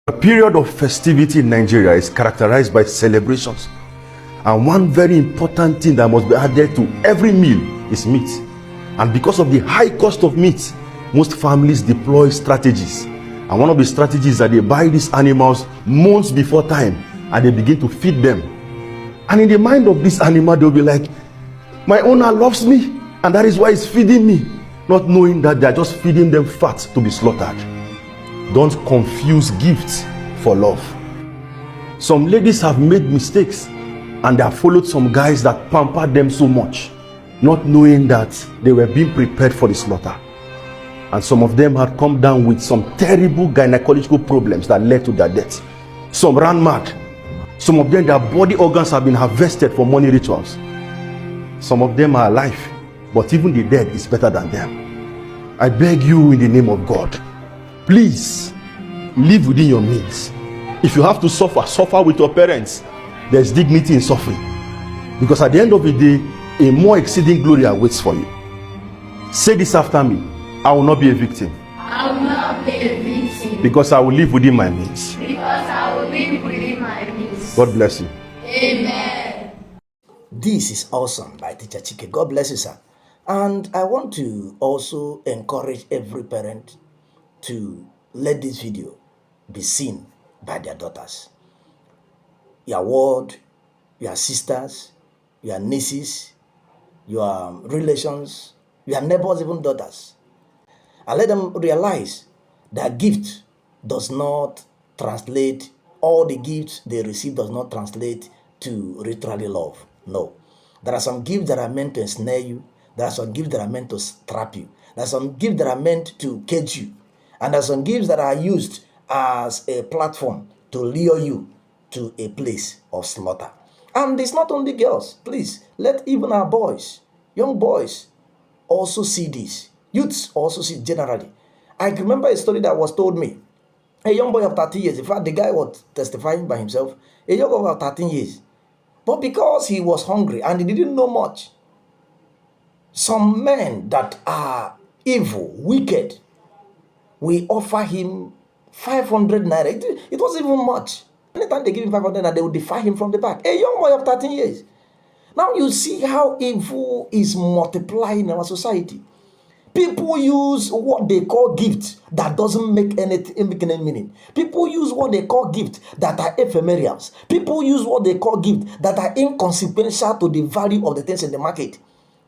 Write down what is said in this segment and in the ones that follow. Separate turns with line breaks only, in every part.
A period of festivity in Nigeria is characterized by celebrations. And one very important thing that must be added to every meal is meat. And because of the high cost of meat, most families deploy strategies. And one of the strategies is that they buy these animals months before time and they begin to feed them. And in the mind of this animal, they'll be like, my owner loves me and that is why he's feeding me, not knowing that they're just feeding them fat to be slaughtered. Don't confuse gifts for love. Some ladies have made mistakes and they have followed some guys that pampered them so much, not knowing that they were being prepared for the slaughter. And some of them had come down with some terrible gynecological problems that led to their death. Some ran mad. Some of them, their body organs have been harvested for money rituals. Some of them are alive, but even the dead is better than them. I beg you in the name of God, please live within your means. If you have to suffer, suffer with your parents. There's dignity in suffering, because at the end of the day, a more exceeding glory awaits for you. Say this after me: I will not be a victim.
I will not be a victim.
Because I will live within my means.
Because I will live within my means.
God bless you.
Amen.
This is awesome by Teacher Chike. God bless you, sir. And I want to also encourage every parent to let this video be seen by their daughters. Your ward, your sisters, your nieces, your relations, your neighbors, even daughters. And let them realize that gift does not translate, all the gifts they receive does not translate to literally love. No. There are some gifts that are meant to ensnare you. There are some gifts that are meant to trap you. There are some gifts that are meant to cage you. And there are some gifts that are used as a platform to lure you to a place of slaughter. And it's not only girls. Please, let even our boys, young boys, also see this. Youths also see generally. I remember a story that was told me. A young boy of 13 years. In fact, the guy was testifying by himself. A young boy of 13 years. But because he was hungry and he didn't know much, some men that are evil, wicked, we offer him 500 naira. It wasn't even much. Anytime they give him 500 naira, they will defy him from the back. A young boy of 13 years. Now you see how evil is multiplying in our society. People use what they call gift that doesn't make any meaning. People use what they call gift that are ephemerals. People use what they call gift that are inconsequential to the value of the things in the market,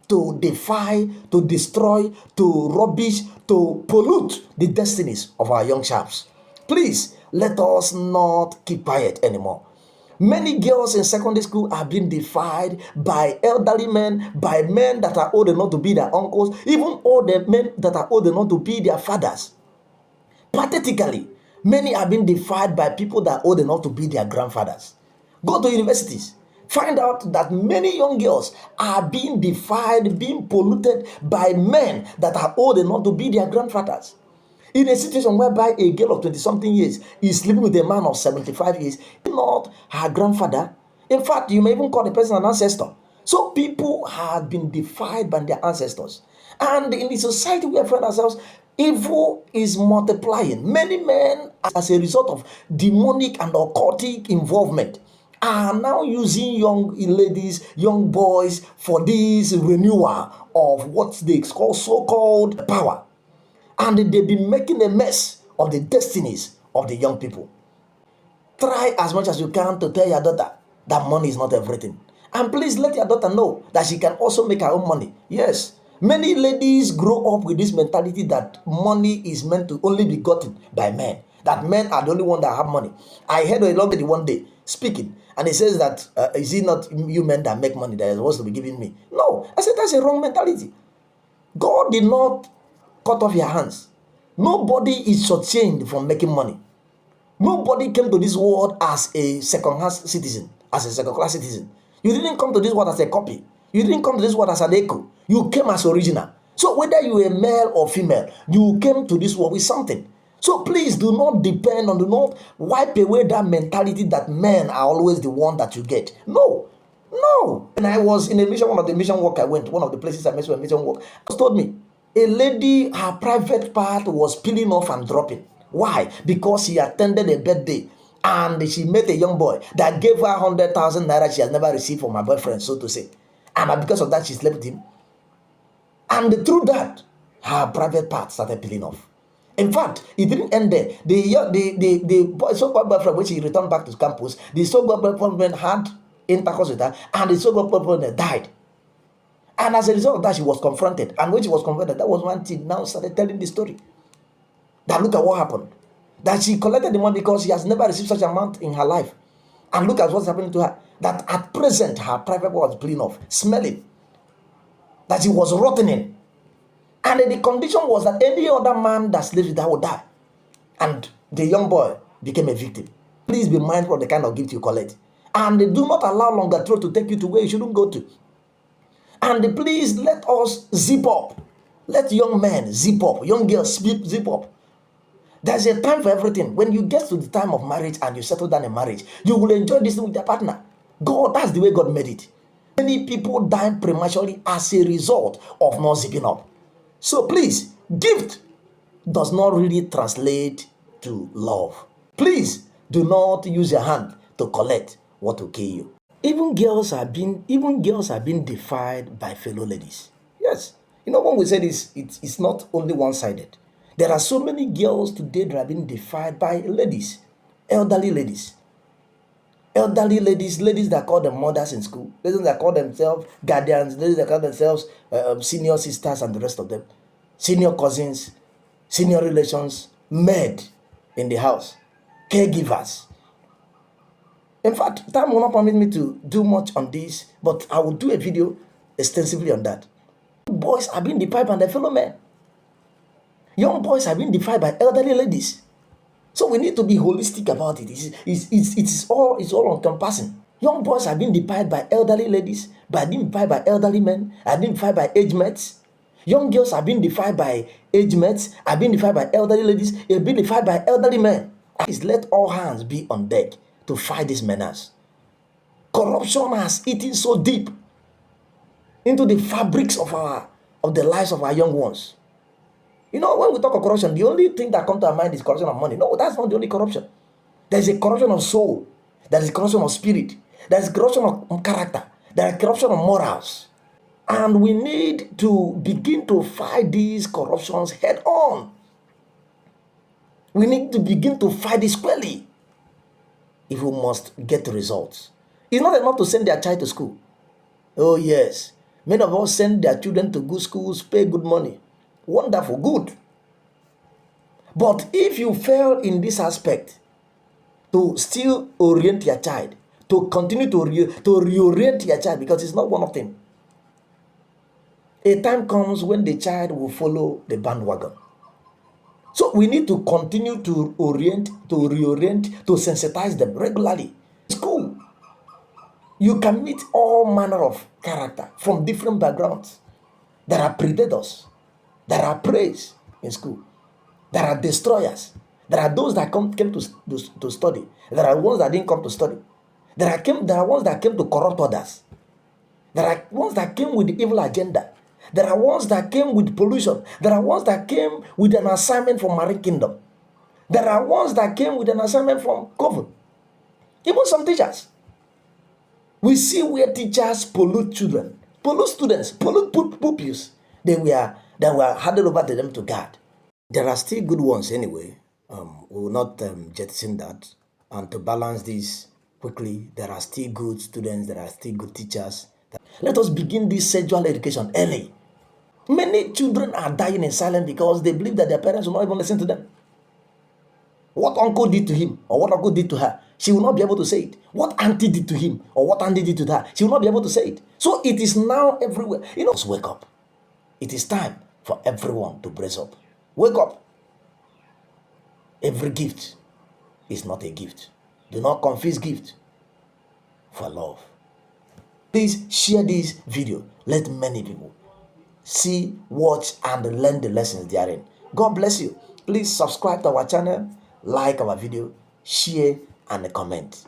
to defy, to destroy, to rubbish, to pollute the destinies of our young chaps. Please, let us not keep quiet anymore. Many girls in secondary school are being defied by elderly men, by men that are old enough to be their uncles, even older men that are old enough to be their fathers. Pathetically, many are being defied by people that are old enough to be their grandfathers. Go to universities. Find out that many young girls are being defied, being polluted by men that are old enough to be their grandfathers. In a situation whereby a girl of 20-something years is living with a man of 75 years, not her grandfather. In fact, you may even call the person an ancestor. So people have been defied by their ancestors. And in the society we find ourselves, evil is multiplying. Many men, as a result of demonic and occultic involvement, are now using young ladies, young boys for this renewal of what they call so-called power. And they've been making a mess of the destinies of the young people. Try as much as you can to tell your daughter that money is not everything. And please let your daughter know that she can also make her own money. Yes, many ladies grow up with this mentality that money is meant to only be gotten by men. That men are the only ones that have money. I heard a young lady one day speaking, and he says that, is it not you men that make money that are supposed to be giving me? No, I said that's a wrong mentality. God did not cut off your hands. Nobody is shortchanged from making money. Nobody came to this world as a second-class citizen, as a second-class citizen. You didn't come to this world as a copy. You didn't come to this world as an echo. You came as original. So whether you are male or female, you came to this world with something. So please do not depend on, do not wipe away that mentality that men are always the one that you get. No. No. When I was in a mission, one of the mission work I went, one of the places I met with mission work, told me, a lady, her private part was peeling off and dropping. Why? Because she attended a birthday and she met a young boy that gave her 100,000 naira she has never received from her boyfriend, so to say. And because of that, she slept with him. And through that, her private part started peeling off. In fact, it didn't end there. The so-called boyfriend, when she returned back to campus, the so-called boyfriend had intercourse with her, and the so-called boyfriend died. And as a result of that, she was confronted. And when she was confronted, that was when she now started telling the story. That look at what happened. That she collected the money because she has never received such amount in her life. And look at what's happening to her. That at present, her private part was peeling off, smelling. That she was rotting. And the condition was that any other man that sleeps with her would die. And the young boy became a victim. Please be mindful of the kind of gift you collect. And do not allow longer throat to take you to where you shouldn't go to. And please let us zip up. Let young men zip up. Young girls zip up. There's a time for everything. When you get to the time of marriage and you settle down in marriage, you will enjoy this with your partner. God, that's the way God made it. Many people die prematurely as a result of not zipping up. So please, gift does not really translate to love. Please do not use your hand to collect what will kill you. Even girls are being defied by fellow ladies. Yes. You know, when we say this, it's not only one-sided. There are so many girls today that are being defied by ladies, elderly ladies. Elderly ladies, ladies that call them mothers in school, ladies that call themselves guardians, ladies that call themselves senior sisters and the rest of them, senior cousins, senior relations, maid in the house, caregivers. In fact, time will not permit me to do much on this, but I will do a video extensively on that. Boys are being defied by their fellow men. Young boys are being defied by elderly ladies. So we need to be holistic about it. It's all encompassing. Young boys are being defied by elderly ladies, being defied by elderly men, are being defied by age mates. Young girls are being defied by age mates, are being defied by elderly ladies, are being defied by elderly men. Please let all hands be on deck to fight this menace. Corruption has eaten so deep into the fabrics of the lives of our young ones. You know, when we talk of corruption, the only thing that comes to our mind is corruption of money. No, that's not the only corruption. There's a corruption of soul. There's a corruption of spirit. There's a corruption of character. There's a corruption of morals. And we need to begin to fight these corruptions head on. We need to begin to fight this squarely if we must get results. It's not enough to send their child to school. Oh yes, many of us send their children to good schools, pay good money. Wonderful, good. But if you fail in this aspect to still orient your child, to continue to reorient your child, because it's not one of them, a time comes when the child will follow the bandwagon. So we need to continue to reorient, to sensitize them regularly. School, you can meet all manner of character from different backgrounds. There are predators. There are praise in school. There are destroyers. There are those that came to study. There are ones that didn't come to study. There are ones that came to corrupt others. There are ones that came with the evil agenda. There are ones that came with pollution. There are ones that came with an assignment from marine kingdom. There are ones that came with an assignment from coven. Even some teachers. We see where teachers pollute children, pollute students, pollute pupils. They were handed over to them to guard. There are still good ones anyway. We will not jettison that. And to balance this quickly, there are still good students, there are still good teachers. Let us begin this sexual education early. Many children are dying in silence because they believe that their parents will not even listen to them. What uncle did to him or what uncle did to her, she will not be able to say it. What auntie did to him or what auntie did to her, she will not be able to say it. So it is now everywhere. You know, wake up. It is time for everyone to brace up. Wake up. Every gift is not a gift. Do not confuse gift for love. Please share this video. Let many people see, watch, and learn the lessons therein. God bless you. Please subscribe to our channel, like our video, share, and comment.